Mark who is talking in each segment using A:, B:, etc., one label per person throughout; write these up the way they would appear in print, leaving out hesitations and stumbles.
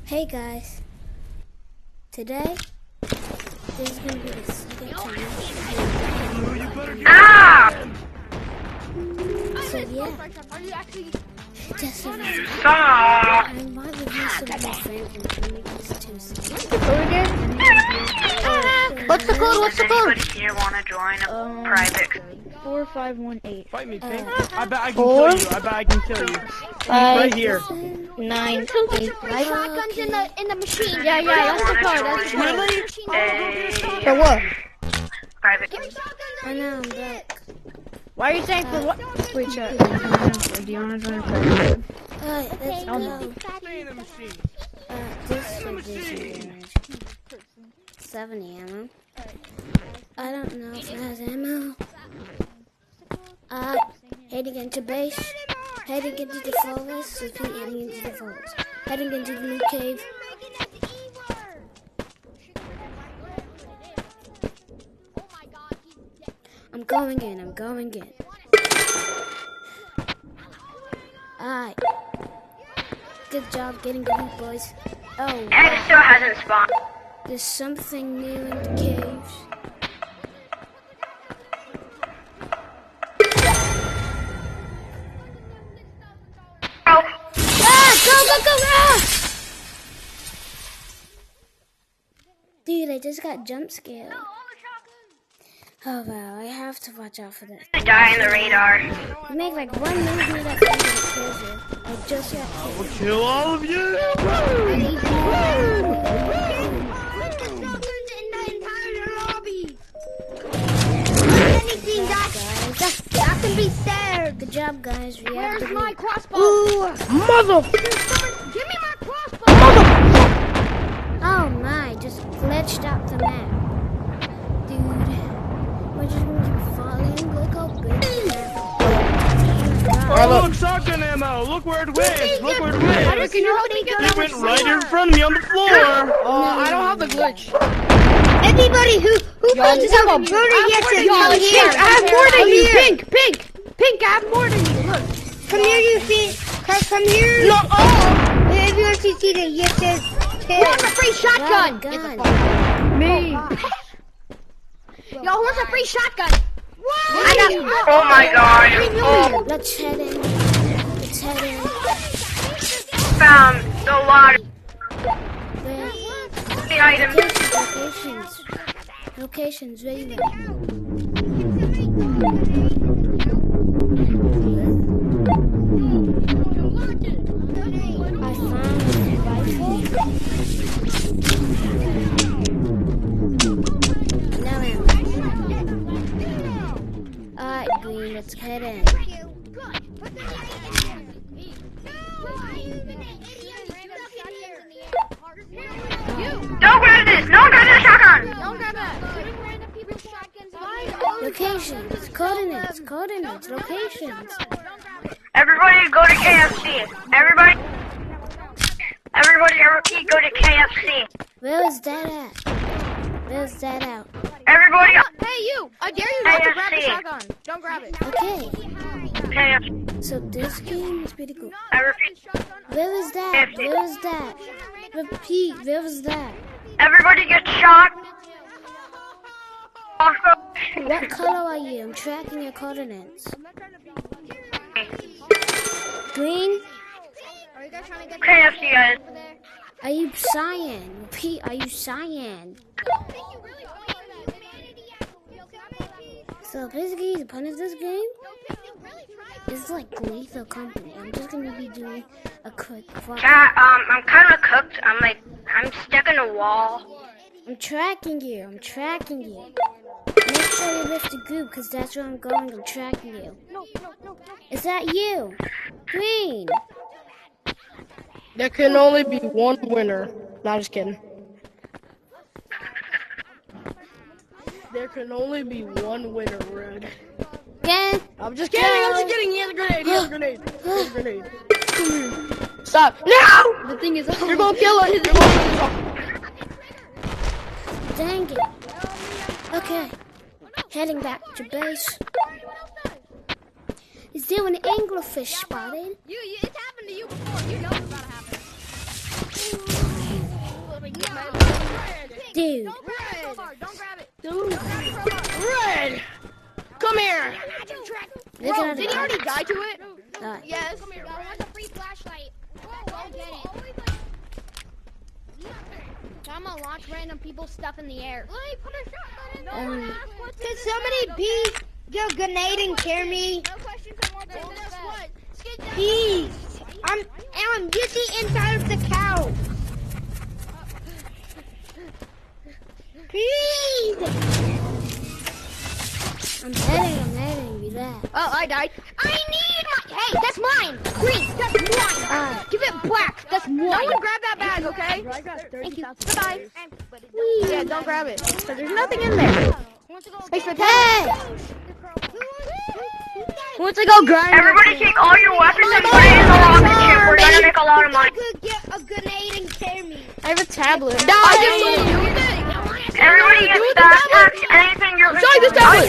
A: Hey guys, today this is going to be the second time. So yeah, just so I might review some of my friends and make this too.
B: What's the code? What's the code?
C: Anybody here want to join a private?
B: 4518.
D: Fight me, Pink. I bet I can kill you. I bet I can kill you. Right here.
B: 9, 8, 5.
E: Shotguns in the machine.
B: Yeah, that's the code. That's the code. For what?
C: Private.
A: I know, I'm back.
B: Why are you saying for what? Wait, chat. Do you want to join a private?
A: Alright, let's go.
D: Stay in the machine.
A: This division damage. 70 ammo. I don't know if it has ammo. Heading into base. Heading into the forest. Repeat, heading into the forest. Heading into the new cave. I'm going in. Alright. Good job getting the loot, boys. Oh,
C: And it still hasn't spawned.
A: there's something new in the caves.
C: Oh,
A: Go! Dude, I just got jump scared. Oh wow, I have to watch out for this.
C: die in the radar.
A: You make like one movie that kills you. I just got killed.
D: We'll kill all of you.
E: Anything that can be stared.
A: Good job, guys. We have
E: Where's
A: to
E: my
A: be...
E: crossbow?
B: Mother!
E: Give me my crossbow.
A: Oh my, just glitched out the map. Dude, we're just going to be falling. Look how big the map is.
D: Oh, look, shotgun ammo. Look where it went. Look where it went.
E: Can you help me get
D: It went right in front of me on the floor.
B: I don't have the glitch.
E: Anybody who does have a burner yet to come here.
B: I have more than you. Pink, I have more than you. Look.
E: Come here, you see. Come here.
B: No,
E: If you actually see the yes says
B: Who wants a free shotgun?
A: Gun.
B: Me.
E: Yo, who wants a free shotgun?
C: Oh my god.
A: Let's head in.
C: Found the lot
A: Where?
C: of the items.
A: Locations, where you at? I found a rifle. No ammo. Alright, Green, let's head in.
C: Don't grab this. No one grab the shotgun.
E: Don't grab that.
A: Locations, coordinates, locations.
C: Everybody go to KFC. Everybody repeat, go to KFC.
A: Where is that at?
C: Everybody
E: Hey, you! I dare you not to grab the
C: KFC.
E: shotgun. Don't grab it.
A: Okay,
C: KFC.
A: so this game is pretty cool.
C: I repeat.
A: Where is that? Repeat, where was that?
C: Everybody get shot. Also,
A: What color are you? I'm tracking your coordinates. Green?
E: Are you guys trying to get
C: KFC guys.
A: Are you cyan? Repeat, are you cyan? So basically, the point of this game is like Lethal Company. I'm just gonna be doing a quick fight.
C: Chat, I'm kind of cooked. I'm stuck in a wall.
A: I'm tracking you. Make sure you lift the group, because that's where I'm going. I'm tracking you. Is that you? Green.
B: There can only be one winner. Not just kidding. There can only be one winner, Red.
A: Again?
B: I'm just kidding. He has a grenade. Come here. Stop. No! The thing is, you're gonna kill her.
A: Dang it. Okay. Heading back to base. Is there an anglerfish spotted?
E: It's happened to you before. You know it's about to happen.
A: dude.
B: Don't grab it. Red. Come here.
A: Look at
B: Did he already die to it?
E: Yes. Come here. I want a free flashlight. Go get it. I'm gonna launch random people's stuff in the air. Let me put a shotgun in there.
F: Can somebody be your grenade and carry me?
E: No questions and more business. What?
F: Please. I'm get the inside of the couch. Please.
A: I'm heading, relax.
E: Oh, I died. I need my. Hey, that's mine. Green, that's mine. Give it black. That's mine.
B: No one grab that bag, okay?
E: Thank you.
B: Goodbye. Yeah, don't grab it. Because there's nothing in there. Thanks for
A: Hey!
B: Who wants to go grind?
C: Everybody take all your weapons and put it in the rocket ship. We're gonna make a lot of money.
F: Could get a grenade and carry me.
B: I have a tablet.
E: I just
B: told you.
C: Everybody gets backpacks, anything you're
B: Sorry, this tablet.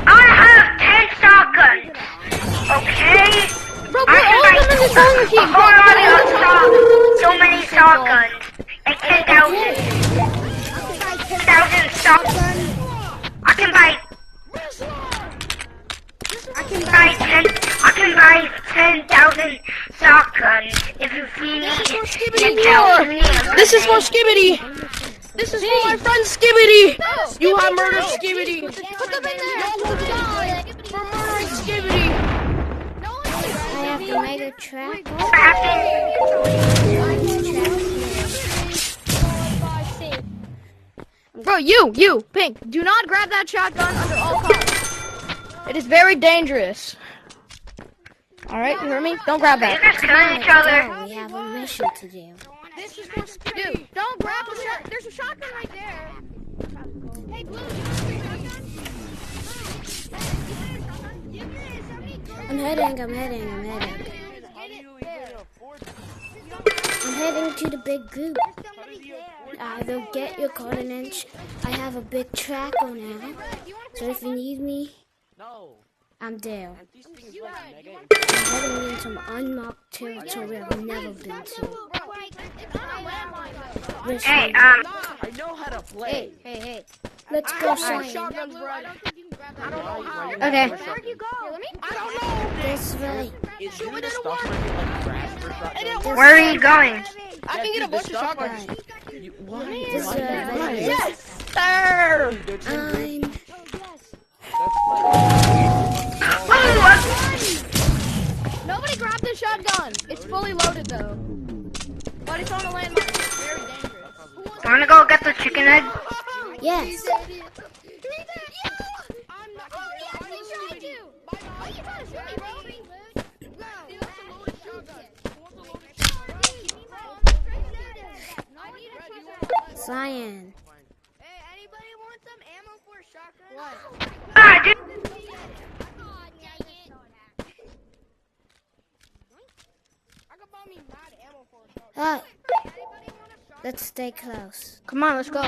C: I have 10 shotguns. Okay?
B: Bro, put all of them in the sewing machine.
C: So many shotguns. Like 10,000. 10,000 shotguns. I can buy 10,000 shotguns if you feed me 10,000.
B: This is for Skibbity. This is for my friend Skibbity. You have murdered Skibbity.
E: Put them in there.
B: You will die for murdering Skibbity.
A: I have to make a trap.
B: Bro, you, Pink, do not grab that shotgun under all costs. It is very dangerous. Alright, you hear me? Don't grab
C: They're
B: that.
C: just killing each other.
A: We have a mission to do.
B: This is for Dude, don't grab the shotgun. There's a shotgun right there. Hey, Blue,
A: I'm heading. I'm heading to the big group. Either get your coordinates. I have a big tracker now. So if you need me, I'm there. I'm heading in some unmarked territory I've never been to. This
C: Hey,
A: way.
D: I know how to play.
B: Hey.
A: Let's go, Cyan.
B: Shotgun's right. I don't know how.
A: Okay.
B: Where'd you go? I don't know.
A: This way.
D: Is you the stuff where you like crash for shotguns?
C: Where are you going?
B: I can get a bunch of shotguns.
A: This way.
B: Yes, sir. Nobody grab the shotgun. It's fully loaded though. But it's on a landmine. It's very dangerous.
C: Wanna go get the chicken egg?
A: Yes. Cyan.
E: Hey, anybody want some ammo for a shotgun?
C: Ah, dude.
A: Hi. Let's stay close.
B: Come on, let's go.